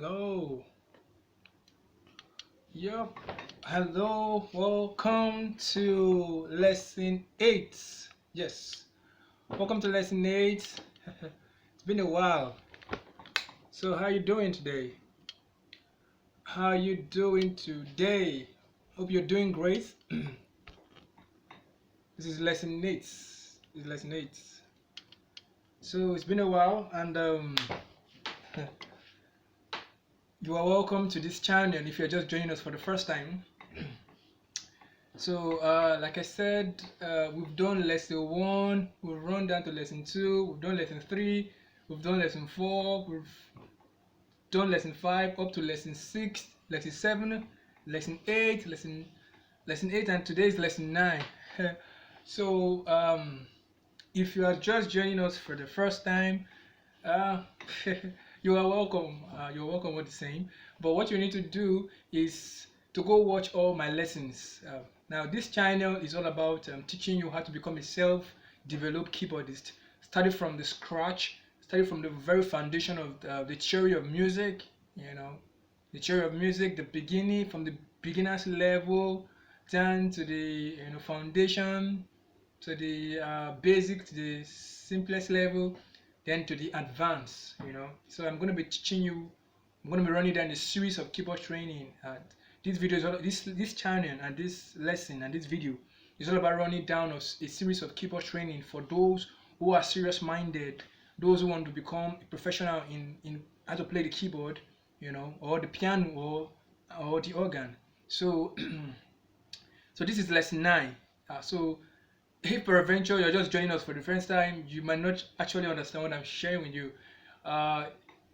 Hello. Yep. Hello. Welcome to lesson 8. Yes. Welcome to lesson 8. It's been a while. So how you doing today? How you doing today? Hope you're doing great. This is lesson 8. This is lesson 8. So it's been a while and you are welcome to this channel if you're just joining us for the first time. So, like I said, we've done lesson 1, we've run down to lesson 2, we've done lesson 3, we've done lesson 4, we've done lesson 5 up to lesson 6, lesson 7, lesson 8, lesson 8, and today is lesson 9. So, if you are just joining us for the first time, uh, you are welcome. You're welcome with the same. But what you need to do is to go watch all my lessons. Now, this channel is all about teaching you how to become a self-developed keyboardist. Study from the scratch. Study from the very foundation of the theory of music. You know, the theory of music, the beginning, from the beginner's level down to the foundation, to the basic, to the simplest level, then to the advanced. So I'm going to be teaching you, I'm going to be running down a series of keyboard training. This video is all, this channel and this lesson and this video is all about running down a series of keyboard training for those who are serious minded, those who want to become a professional in how to play the keyboard, or the piano, or the organ. So so this is lesson 9. So if peradventure you're just joining us for the first time, you might not actually understand what I'm sharing with you. Uh,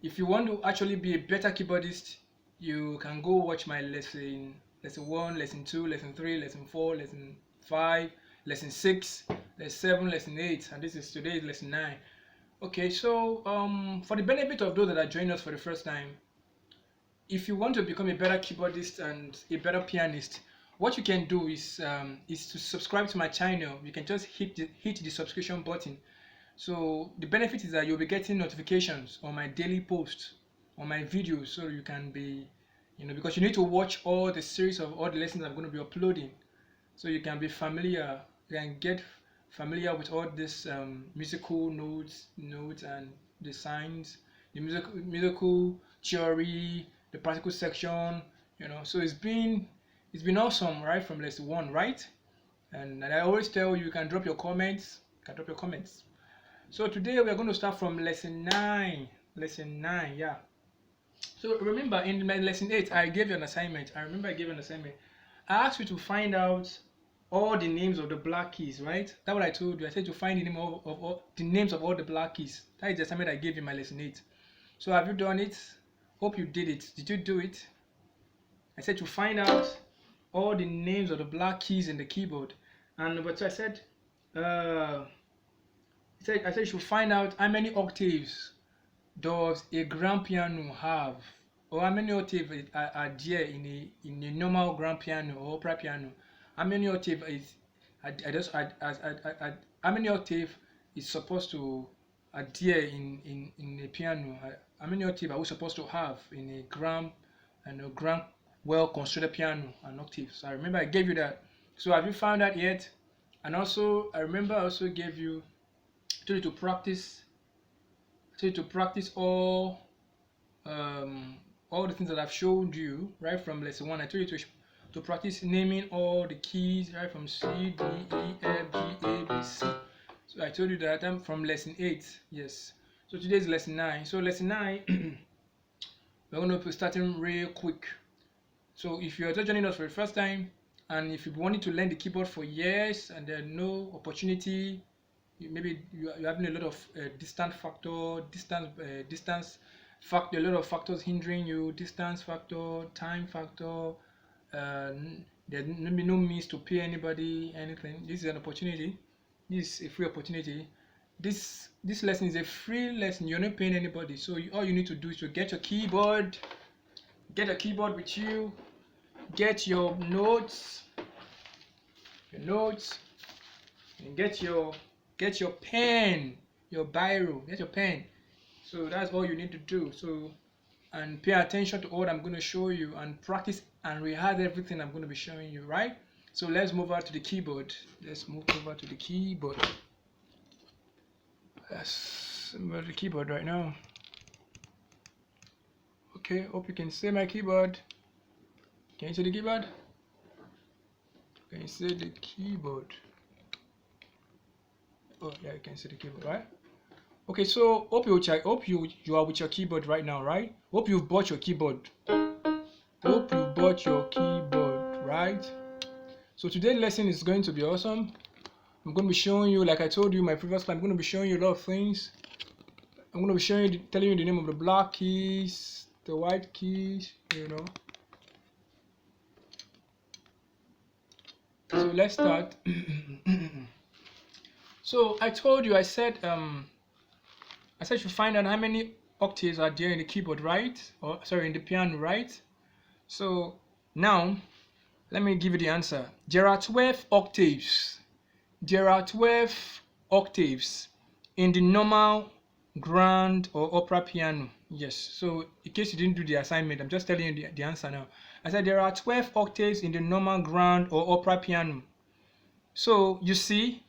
if you want to actually be a better keyboardist, you can go watch my lesson 1, lesson 2, lesson 3, lesson 4, lesson 5, lesson 6, lesson 7, lesson 8, and this is today's lesson 9. Okay, so for the benefit of those that are joining us for the first time, if you want to become a better keyboardist and a better pianist, what you can do is to subscribe to my channel. You can just hit the subscription button. So the benefit is that you'll be getting notifications on my daily posts, on my videos, so you can be, because you need to watch all the series of all the lessons I'm going to be uploading, so you can be familiar, you can get familiar with all this musical notes and the signs, the musical theory, the practical section. So it's been awesome, right, from lesson 1, right? And I always tell you, you can drop your comments, So today we are going to start from lesson 9. Lesson 9, yeah. So remember, in my lesson 8, I gave you an assignment. I remember I gave you an assignment. I asked you to find out all the names of the black keys, right? That's what I told you. I said to find the name of all the names of all the black keys. That is the assignment I gave you in my lesson 8. So have you done it? Hope you did it. Did you do it? I said to find out all the names of the black keys in the keyboard. And but so I said, I said you should find out how many octaves does a grand piano have, or how many octaves are there in a normal grand piano or opera piano. How many octaves how many octaves is supposed to adhere in a piano? How many octaves are we supposed to have in a grand well constructed piano and octaves? So I remember I gave you that. So have you found that yet? And also I remember I also gave you, told you to practice, all the things that I've showed you right from lesson 1. I told you to practice naming all the keys right from C, D, E, F, G, A, B, C. So I told you that I'm from lesson 8. Yes. So today is lesson 9. So lesson 9, we're going to be starting real quick. So if you're just joining us for the first time, and if you've wanted to learn the keyboard for years and there's no opportunity, maybe you're having a lot of distance factor, a lot of factors hindering you, distance factor, time factor, there's maybe no means to pay anybody anything. This is an opportunity. This is a free opportunity. This lesson is a free lesson. You're not paying anybody, so all you need to do is to get a keyboard with you, get your notes, and get your pen, your biro, get your pen. So that's all you need to do. So and pay attention to what I'm going to show you and practice and rehearse everything I'm going to be showing you, right? So let's move over to the keyboard. Let's move over to the keyboard. Let's move to the keyboard right now. Okay, hope you can see my keyboard. Can you see the keyboard? Can you see the keyboard? Oh yeah, you can see the keyboard, right? Okay, so hope you are with your keyboard right now, right? Hope you've bought your keyboard. Hope you bought your keyboard, right? So today's lesson is going to be awesome. I'm going to be showing you, like I told you in my previous class, I'm going to be showing you a lot of things. I'm going to be showing you, telling you the name of the black keys, the white keys, you know. So let's start. So I told you, I said you find out how many octaves are there in the keyboard, right? Or sorry, in the piano, right? So now let me give you the answer. There are 12 octaves. There are 12 octaves in the normal, grand, or opera piano. Yes. So in case you didn't do the assignment, I'm just telling you the answer now. I said there are 12 octaves in the normal, grand, or opera piano. So you see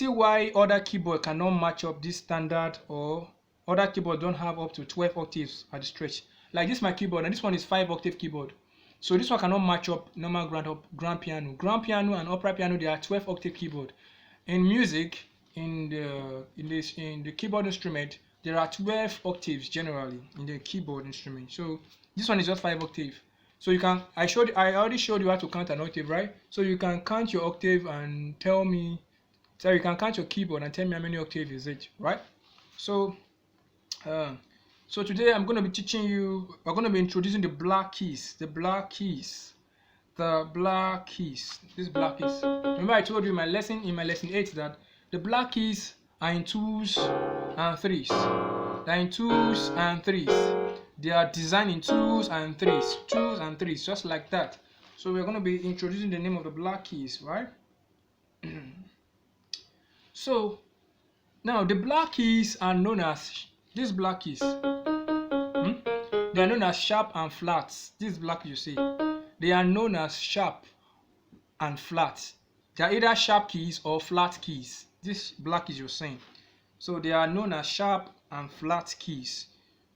why other keyboard cannot match up this standard, or other keyboard don't have up to 12 octaves at the stretch. Like this my keyboard, and this one is 5 octave keyboard. So this one cannot match up normal, grand piano. Grand piano and opera piano, they are 12 octave keyboard. In music, in the keyboard instrument, there are 12 octaves generally in the keyboard instrument. So this one is just 5 octave. So you can, I already showed you how to count an octave, right? So you can count your octave and tell me, so you can count your keyboard and tell me how many octaves is it, right? So so today I'm going to be teaching you, we're going to be introducing the black keys, these black keys. Remember I told you in my lesson 8 that the black keys are in 2s and 3s. They're in 2s and 3s. They are designed in 2s and 3s, just like that. So we're going to be introducing the name of the black keys, right? So now the black keys are known as, these black keys, they are known as sharp and flats. These black you see, they are known as sharp and flat. They are either sharp keys or flat keys. This black is you're saying. So they are known as sharp and flat keys.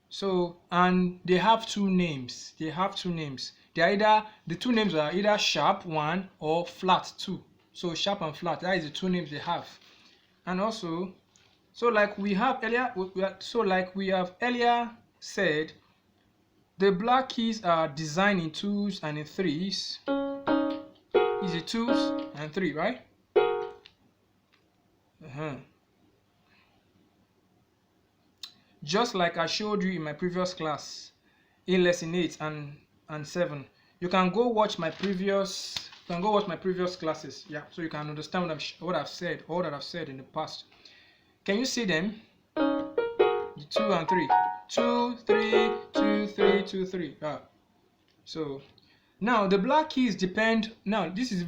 So, and they have two names. They are either, the two names are either sharp 1 or flat 2. So sharp and flat, that is the two names they have. And also, so like we have earlier, said, the black keys are designed in 2s and in 3s. Is it 2s and 3, right? Just like I showed you in my previous class, in lesson 8 and 7. You can go watch my previous classes, yeah, so you can understand what I've said, all that I've said in the past. Can you see them? The 2 and 3. 2, 3, 2, 3, 2, 3. Ah. So now the black keys depend. Now this is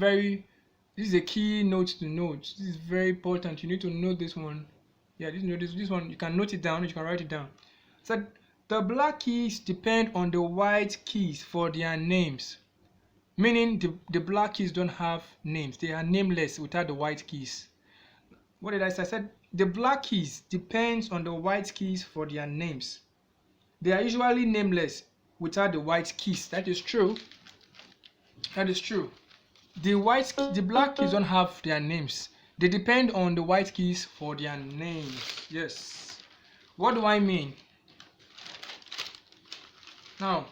a key note to note. This is very important. You need to note this one. Yeah, this one you can note it down. You can write it down. So the black keys depend on the white keys for their names. Meaning the black keys don't have names. They are nameless without the white keys. What did I say? I said the black keys depends on the white keys for their names. They are usually nameless without the white keys. That is true. That is true. The black keys don't have their names. They depend on the white keys for their names. Yes. What do I mean? Now,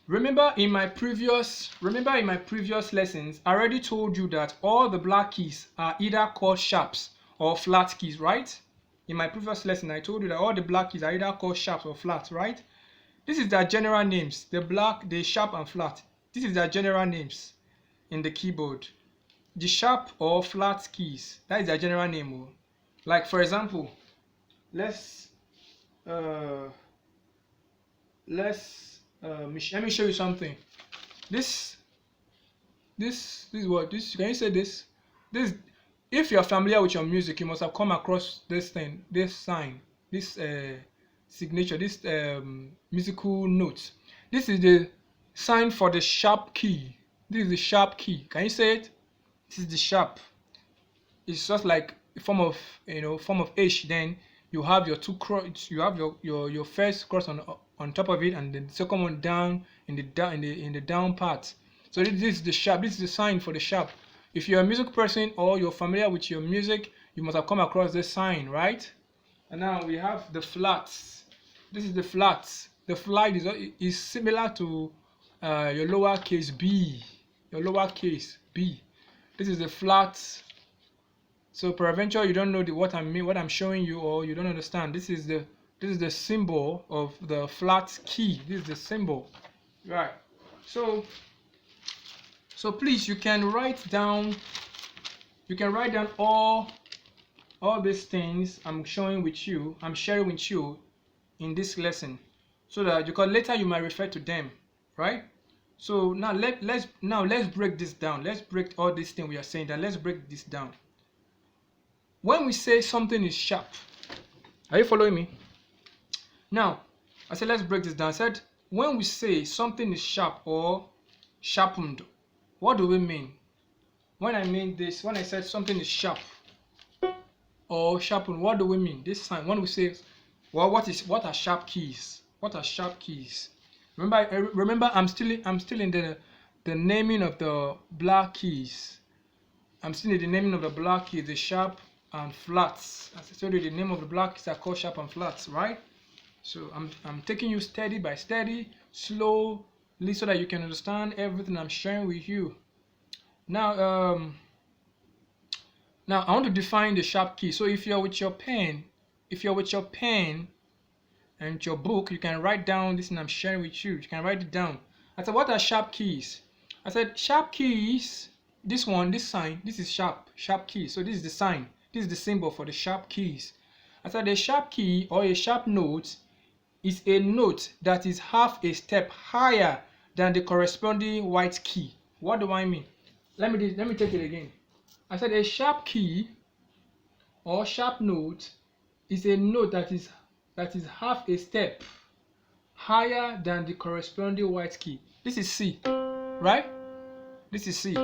remember in my previous lessons, I already told you that all the black keys are either called sharps or flat keys, right? In my previous lesson, I told you that all the black keys are either called sharps or flats, right? This is their general names. The black, the sharp and flat. This is their general names in the keyboard. The sharp or flat keys, that is their general name. Like for example, let me show you something. This is what this. Can you say this? If you are familiar with your music, you must have come across this thing, this sign, this signature, this musical note. This is the sign for the sharp key. This is the sharp key. Can you say it? This is the sharp. It's just like a form of form of H. Then you have your two cross. You have your first cross on top of it, and then the second one down in the down part. So this is the sharp. This is the sign for the sharp. If you're a music person or you're familiar with your music, you must have come across this sign, right? And now we have the flats. This is the flats. The flat is similar to your lowercase b. Your lowercase b. This is the flats. So peradventure you don't know what I'm showing you, or you don't understand. This is the symbol of the flat key. This is the symbol, right? So please, you can write down all these things I'm sharing with you in this lesson, so that because later you might refer to them, right? So now let's break this down. Let's break all these things we are saying down. Let's break this down. When we say something is sharp, are you following me? Now, I said let's break this down. I said when we say something is sharp or sharpened, what do we mean? When I said something is sharp or sharpened, what do we mean? This sign, when we say, well, what are sharp keys? What are sharp keys? Remember, I'm still in the naming of the black keys. I'm still in the naming of the black keys, the sharp and flats. As I told you, the name of the black keys are called sharp and flats, right? So I'm taking you steady by steady, slowly, so that you can understand everything I'm sharing with you. Now I want to define the sharp key. So if you're with your pen and your book, you can write down this thing I'm sharing with you. You can write it down. I said, what are sharp keys? I said sharp keys. This sign, this is sharp key. So this is the sign. This is the symbol for the sharp keys. I said a sharp key or a sharp note is a note that is half a step higher than the corresponding white key. What do I mean? Let me take it again. I said a sharp key or sharp note is a note that is half a step higher than the corresponding white key. This is C, right? This is C. Do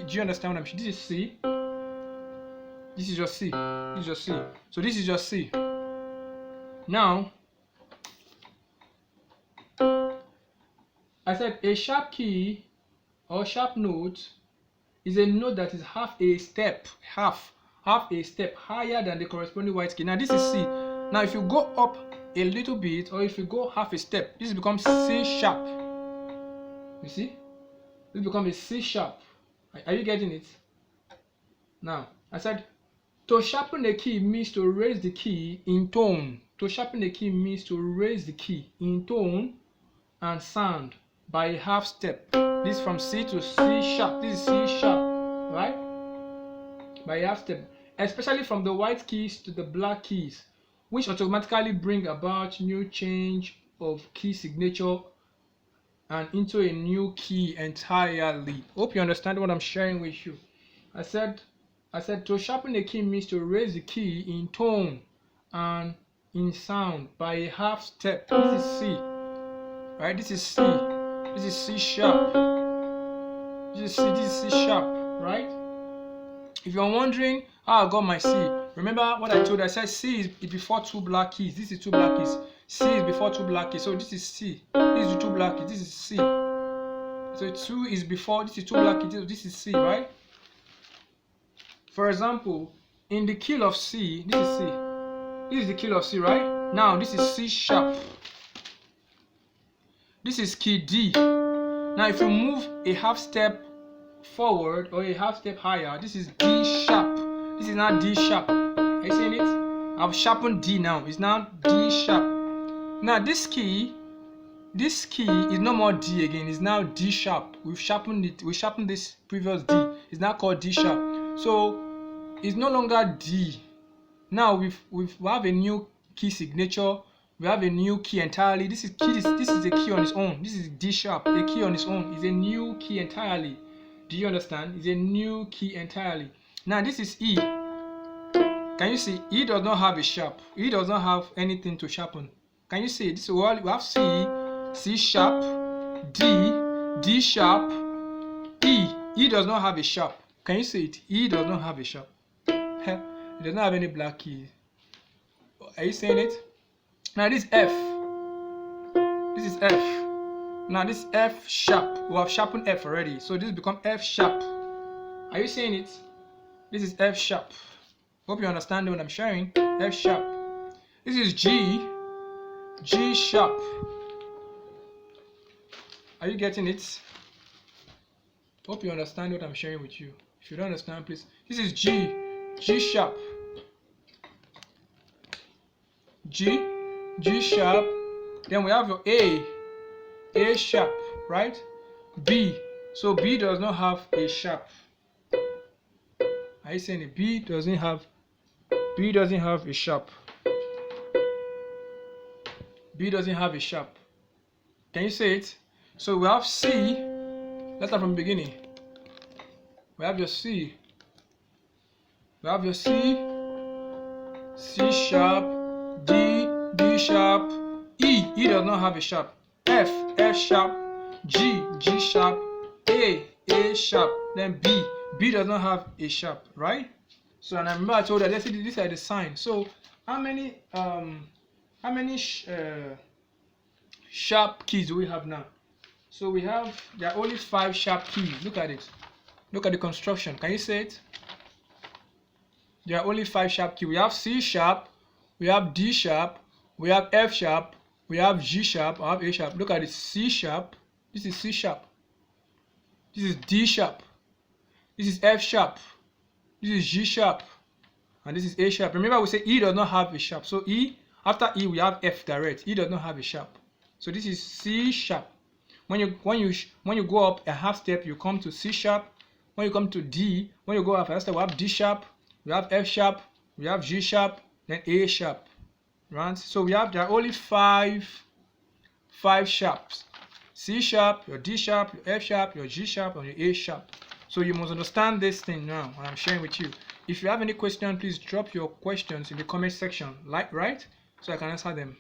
you understand what I'm saying? This is C. This is your C. This is your C. So this is your C. Now, I said a sharp key or sharp note is a note that is half a step higher than the corresponding white key. Now this is C. Now if you go up a little bit, or if you go half a step, this becomes C sharp. You see? This becomes a C sharp. Are you getting it? Now, I said to sharpen a key means to raise the key in tone. To sharpen a key means to raise the key in tone and sound by a half step. This is from C to C sharp. This is C sharp, right? By a half step. Especially from the white keys to the black keys, which automatically bring about new change of key signature and into a new key entirely. Hope you understand what I'm sharing with you. I said to sharpen a key means to raise the key in tone and in sound by a half step. This is C, right? This is C. This is C sharp. This is C sharp, right? If you're wondering how I got my C, remember what I told you. I said C is before two black keys. This is two black keys. C is before two black keys. So this is C. This is the two black keys. This is C. So 2 is before. This is two black keys. This is C, right? For example, in the key of C, this is C. This is the key of C, right? Now this is C sharp. This is key D. Now if you move a half step forward or a half step higher, this is D sharp. This is now D sharp. Are you seeing it? I've sharpened D now. It's now D sharp. Now this key is no more D again. It's now D sharp. We've sharpened it. We sharpened this previous D. It's now called D sharp. So it's no longer D. Now we have a new key signature. We have a new key entirely. This is a key on its own. This is D sharp. A key on its own is a new key entirely. Do you understand? It's a new key entirely. Now this is E. Can you see E does not have a sharp? E does not have anything to sharpen. Can you see it? So we have C, C sharp, D, D sharp, E. E does not have a sharp. Can you see it? E does not have a sharp. It does not have any black keys. Are you saying it? Now this F. This is F. Now this F sharp. We have sharpened F already. So this becomes F sharp. Are you saying it? This is F sharp. Hope you understand what I'm sharing. F sharp. This is G. G sharp. Are you getting it? Hope you understand what I'm sharing with you. If you don't understand, please. This is G. G sharp. G. G sharp. Then we have your A. A sharp, right? B. So B does not have a sharp. Are you saying it? B doesn't have a sharp. B doesn't have a sharp. Can you say it? So we have C. Let's start from the beginning. We have your C. We have your C. C sharp. D. D sharp. E. E does not have a sharp. F. F sharp. G. G sharp. A. A sharp. Then B. B does not have a sharp, right? So, and I remember I told you, let's see, these are the signs. So, how many sharp keys do we have now? So we have, there are only 5 sharp keys. Look at it. Look at the construction. Can you see it? There are only 5 sharp keys. We have C sharp, we have D sharp, we have F sharp, we have G sharp, I have A sharp. Look at it. C sharp. This is C sharp. This is D sharp. This is F sharp. This is G sharp. And this is A sharp. Remember we say E does not have a sharp. So E, after E we have F direct. E does not have a sharp. So this is C sharp. When you go up a half step, you come to C sharp. When you come to D, when you go up a half step, we have D sharp, we have F sharp, we have G sharp, then A sharp. Right? So there are only 5 sharps. C sharp, your D sharp, your F sharp, your G sharp, and your A sharp. So you must understand this thing now, and I'm sharing with you. If you have any question, please drop your questions in the comment section, right? So I can answer them.